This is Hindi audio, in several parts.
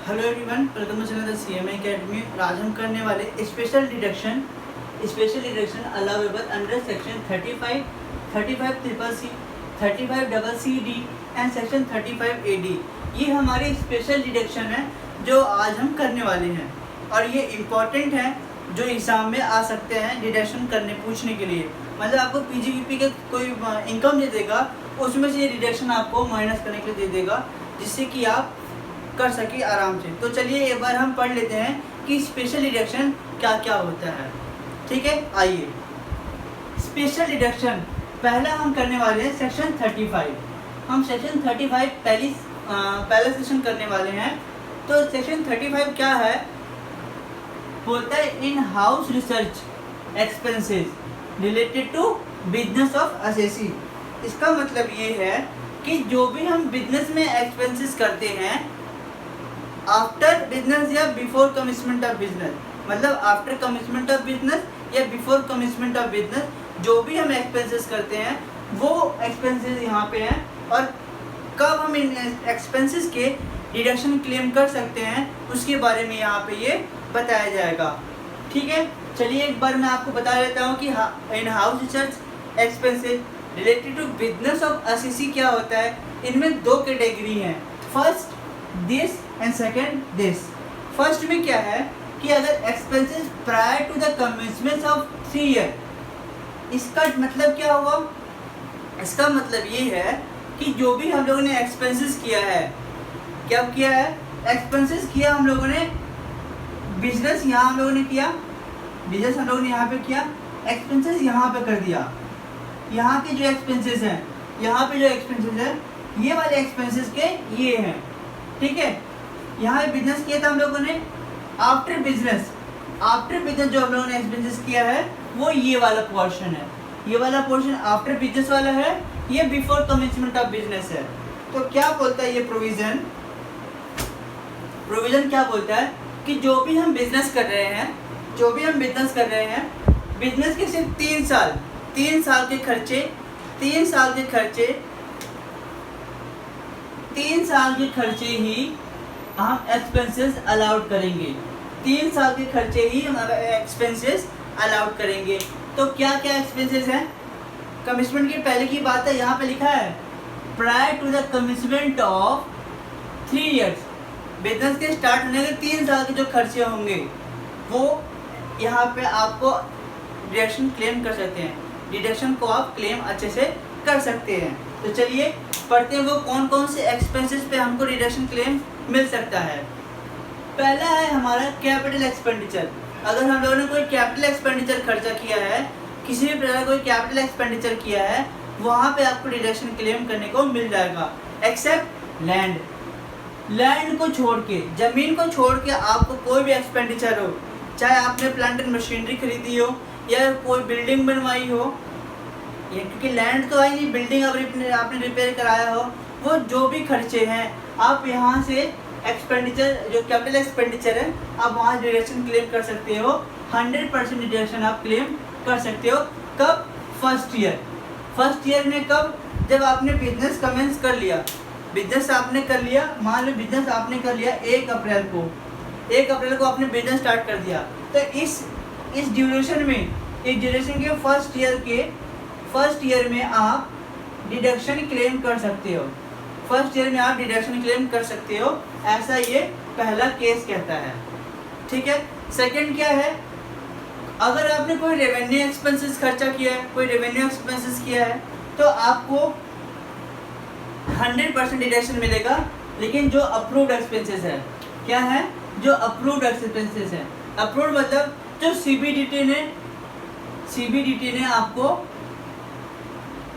Hello everyone, welcome to channel CMA academy. आज हम करने वाले special deduction allowable under section 35, 35 triple C, 35 double C D and section 35 AD। ये हमारी स्पेशल डिडक्शन है जो आज हम करने वाले हैं और ये इम्पॉर्टेंट है जो एग्ज़ाम में आ सकते हैं डिडक्शन करने पूछने के लिए। मतलब आपको पीजीवीपी के कोई इनकम दे देगा, उसमें से ये डिडक्शन आपको माइनस करने के लिए दे देगा जिससे कि आप कर सके आराम से। तो चलिए एक बार हम पढ़ लेते हैं कि स्पेशल डिडक्शन क्या क्या होता है। ठीक है, आइए। स्पेशल डिडक्शन पहला हम करने वाले हैं सेक्शन 35। हम सेक्शन 35 पहला सेक्शन करने वाले हैं। तो सेक्शन 35 क्या है? बोलता है in house research expenses related to business of assessee. इसका मतलब ये है कि जो भी हम बिजनेस में एक्सपेंसेस करते हैं आफ्टर बिजनेस या बिफोर कमिटमेंट ऑफ बिजनेस, मतलब आफ्टर कमिटमेंट ऑफ बिजनेस या बिफोर कमिटमेंट ऑफ बिजनेस, जो भी हम एक्सपेंसेस करते हैं वो एक्सपेंसेस यहाँ पे हैं और कब हम इन एक्सपेंसेस के डिडक्शन क्लेम कर सकते हैं उसके बारे में यहाँ पे ये बताया जाएगा। ठीक है, चलिए एक बार मैं आपको बता देता हूँ कि in house research expenses related to business of assessee क्या होता है। इनमें दो कैटेगरी हैं, first this and second this. First में क्या है कि अगर expenses prior to the commencement of 3 year, इसका मतलब क्या हुआ? इसका मतलब ये है कि जो भी हम लोगों ने एक्सपेंसेस किया है, क्या किया है? एक्सपेंसेस किया हम लोगों ने, बिजनेस यहाँ हम लोगों ने किया, बिजनेस हम लोगों ने यहाँ पे किया, एक्सपेंसेस यहाँ पे कर दिया। यहाँ के जो एक्सपेंसेस हैं, यहाँ पे जो एक्सपेंसेस है, ये वाले एक्सपेंसेस के ये हैं। ठीक है, यहाँ पे बिजनेस किया था हम लोगों ने, आफ्टर बिजनेस जो हम लोगों ने एक्सपेंसेस किया है वो ये वाला पोर्शन है। ये वाला पोर्शन आफ्टर बिजनेस वाला है, ये बिफोर कमिटमेंट ऑफ बिजनेस है। तो क्या बोलता है ये प्रोविजन क्या बोलता है कि जो भी हम बिजनेस कर रहे हैं, बिजनेस के सिर्फ 3 साल के खर्चे, 3 साल के खर्चे ही हम एक्सपेंसेस अलाउड करेंगे। 3 साल के खर्चे ही हम एक्सपेंसेस अलाउड करेंगे। तो क्या क्या एक्सपेंसेस हैं? कमिटमेंट की पहले की बात है, यहाँ पे लिखा है prior to the commitment of 3 years. Business के स्टार्ट होने के 3 साल के जो खर्चे होंगे वो यहाँ पे आपको डिडक्शन क्लेम कर सकते हैं। डिडक्शन को आप क्लेम अच्छे से कर सकते हैं। तो चलिए पढ़ते हैं वो कौन कौन से एक्सपेंसेस पे हमको डिडक्शन क्लेम मिल सकता है। पहला है हमारा कैपिटल एक्सपेंडिचर। अगर हम लोगों ने कोई कैपिटल एक्सपेंडिचर खर्चा किया है, किसी भी प्रकार कोई कैपिटल एक्सपेंडिचर किया है, वहाँ पे आपको डिडक्शन क्लेम करने को मिल जाएगा। एक्सेप्ट लैंड को छोड़ के, ज़मीन को छोड़ के आपको कोई भी एक्सपेंडिचर हो, चाहे आपने प्लांट एंड मशीनरी खरीदी हो या कोई बिल्डिंग बनवाई हो, ये क्योंकि लैंड तो आई नहीं, बिल्डिंग आपने रिपेयर कराया हो, वो जो भी खर्चे हैं आप यहाँ से एक्सपेंडिचर, जो कैपिटल एक्सपेंडिचर है, आप वहाँ डिडक्शन क्लेम कर सकते हो। 100% डिडक्शन आप क्लेम कर सकते हो। कब? फर्स्ट ईयर में। कब? जब आपने बिजनेस कमेंस कर लिया, मान लो बिजनेस आपने कर लिया 1 अप्रैल को आपने बिजनेस स्टार्ट कर दिया। तो इस ड्यूरेशन के फर्स्ट ईयर में आप डिडक्शन क्लेम कर सकते हो। ऐसा ये पहला केस कहता है। ठीक है, सेकंड क्या है? अगर आपने कोई रेवेन्यू एक्सपेंसेस किया है, तो आपको 100% डिडक्शन मिलेगा। लेकिन जो अप्रूव्ड एक्सपेंसेस है, क्या है? जो अप्रूव्ड एक्सपेंसेस है, अप्रूव्ड मतलब जो सीबीडीटी ने आपको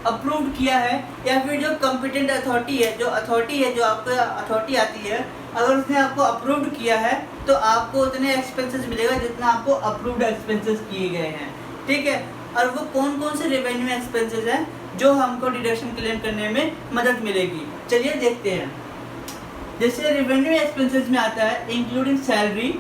अप्रूव्ड किया है, या फिर जो कॉम्पिटेंट अथॉरिटी है, जो आपको अथॉरिटी आती है, अगर उसने आपको अप्रूव्ड किया है तो आपको उतने एक्सपेंसेस मिलेगा जितना आपको अप्रूव्ड एक्सपेंसेस किए गए हैं। ठीक है, और वो कौन कौन से रेवेन्यू एक्सपेंसेस हैं जो हमको डिडक्शन क्लेम करने में मदद मिलेगी। चलिए देखते हैं। जैसे रेवेन्यू एक्सपेंसेस में आता है इंक्लूडिंग सैलरी,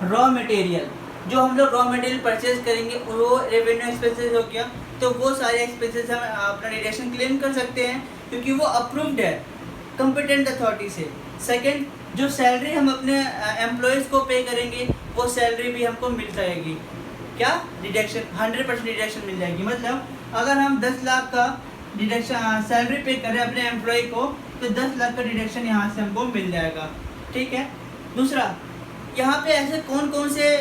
रॉ मटेरियल, जो हम लोग रॉ मटेरियल परचेज करेंगे वो रेवेन्यू एक्सपेंसेस हो गया। तो वो सारे एक्सपेंसेस हम अपना डिडक्शन क्लेम कर सकते हैं क्योंकि वो अप्रूव्ड है कॉम्पिटेंट अथॉरिटी से। सेकंड, जो सैलरी हम अपने एम्प्लॉयज़ को पे करेंगे वो सैलरी भी हमको मिल जाएगी। क्या डिडक्शन 100% डिडक्शन मिल जाएगी। मतलब अगर हम 10 लाख का डिडक्शन सैलरी पे करें अपने एम्प्लॉय को तो 10 लाख का डिडक्शन यहाँ से हमको मिल जाएगा। ठीक है। दूसरा, यहाँ पे ऐसे कौन कौन से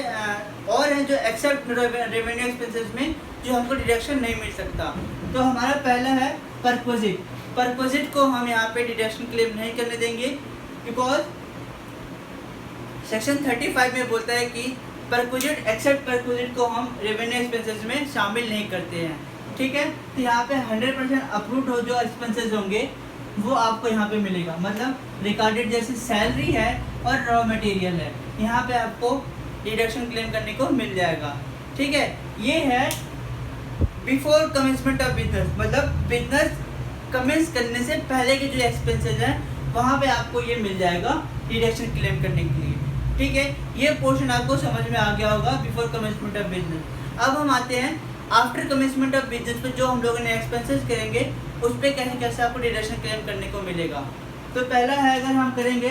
और हैं जो एक्सेप्ट रेवेन्यू एक्सपेंसेस में जो हमको डिडक्शन नहीं मिल सकता। तो हमारा पहला है परक्विजिट। परक्विजिट को हम यहाँ पे डिडक्शन क्लेम नहीं करने देंगे बिकॉज सेक्शन 35 में बोलता है कि परक्विजिट एक्सेप्ट परक्विजिट को हम रेवेन्यू एक्सपेंसेस में शामिल नहीं करते हैं। ठीक है। तो यहाँ पे 100% अप्रूव्ड हो जो एक्सपेंसेस होंगे वो आपको यहाँ पे मिलेगा। मतलब रिकॉर्डेड जैसे सैलरी है और रॉ मटेरियल है, यहाँ पे आपको डिडक्शन क्लेम करने को मिल जाएगा। ठीक है। ये है बिफोर कमेंसमेंट ऑफ बिजनेस, मतलब बिजनेस कमेंस करने से पहले के जो एक्सपेंसेस हैं वहाँ पे आपको ये मिल जाएगा डिडक्शन क्लेम करने के लिए। ठीक है। ये पोर्शन आपको समझ में आ गया होगा बिफोर कमेंसमेंट ऑफ बिजनेस। अब हम आते हैं आफ्टर कमेंसमेंट ऑफ बिजनेस पे, जो हम लोगों ने एक्सपेंसेस करेंगे उस पर कैसे कैसे आपको डिडक्शन क्लेम करने को मिलेगा। तो पहला है, अगर हम करेंगे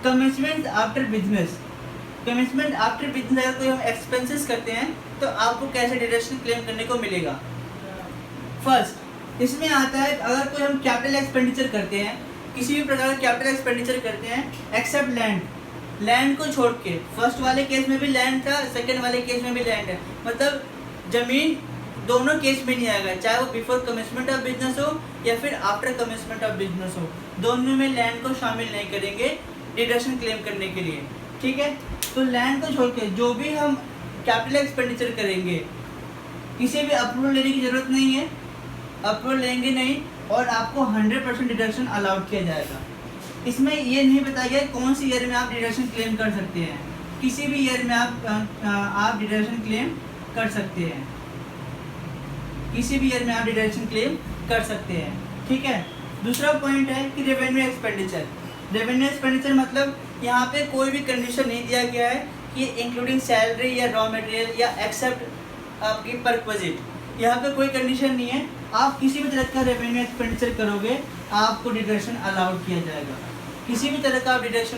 commencement after business. Commencement after business अगर कोई हम एक्सपेंसेस करते हैं तो आपको कैसे डिडक्शन क्लेम करने को मिलेगा। फर्स्ट इसमें आता है, अगर कोई हम कैपिटल एक्सपेंडिचर करते हैं, किसी भी प्रकार का कैपिटल एक्सपेंडिचर करते हैं एक्सेप्ट लैंड, लैंड को छोड़ के। फर्स्ट वाले केस में भी लैंड था, सेकंड वाले केस में भी लैंड है, मतलब ज़मीन दोनों केस में नहीं आएगा, चाहे वो बिफोर कमेंसमेंट ऑफ बिजनेस हो या फिर आफ्टर कमेंसमेंट ऑफ बिजनेस हो, दोनों में लैंड को शामिल नहीं करेंगे डिडक्शन क्लेम करने के लिए। ठीक है। तो लैंड को छोड़ के जो भी हम कैपिटल एक्सपेंडिचर करेंगे किसी भी अप्रूवल लेने की ज़रूरत नहीं है, अप्रूवल लेंगे नहीं और आपको 100% डिडक्शन अलाउड किया जाएगा। इसमें ये नहीं बताया गया कौन सी ईयर में आप डिडक्शन क्लेम कर सकते हैं, किसी भी ईयर में आप डिडक्शन क्लेम कर सकते हैं, किसी भी ईयर में आप डिडक्शन क्लेम कर सकते हैं। ठीक है। दूसरा पॉइंट है कि रेवेन्यू एक्सपेंडिचर। रेवेन्यू एक्सपेंडिचर मतलब यहाँ पे कोई भी कंडीशन नहीं दिया गया है कि इंक्लूडिंग सैलरी या रॉ मटेरियल या एक्सेप्ट आपकी परक्विजिट, यहाँ पे कोई कंडीशन नहीं है। आप किसी भी तरह का रेवेन्यू एक्सपेंडिचर करोगे आपको डिडक्शन अलाउड किया जाएगा। किसी भी तरह का आप डिडक्शन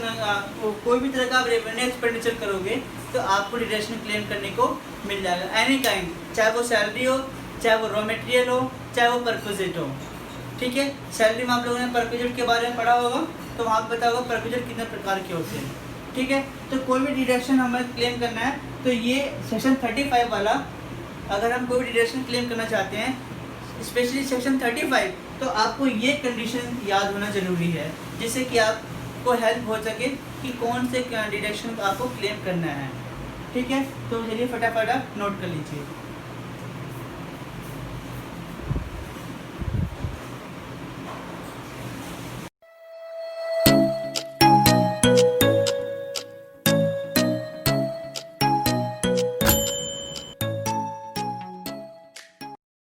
कोई भी तरह का आप रेवेन्यू एक्सपेंडिचर करोगे तो आपको डिडक्शन क्लेम करने को मिल जाएगा एनी काइंड, चाहे वो सैलरी हो, चाहे वो रॉ मटेरियल हो, चाहे वो परक्विजिट हो। ठीक है। सैलरी में आप लोगों ने परक्विजिट के बारे में पढ़ा होगा तो वहाँ पर पता होगा परक्विजिट कितने प्रकार के होते हैं। ठीक है। तो कोई भी डिडक्शन हमें क्लेम करना है तो ये सेक्शन 35 वाला, अगर हम कोई भी डिडक्शन क्लेम करना चाहते हैं स्पेशली सेक्शन 35, तो आपको ये कंडीशन याद होना ज़रूरी है जिससे कि आपको हेल्प हो सके कि कौन से डिडक्शन आपको क्लेम करना है। ठीक है। तो चलिए फटाफट आप नोट कर लीजिए।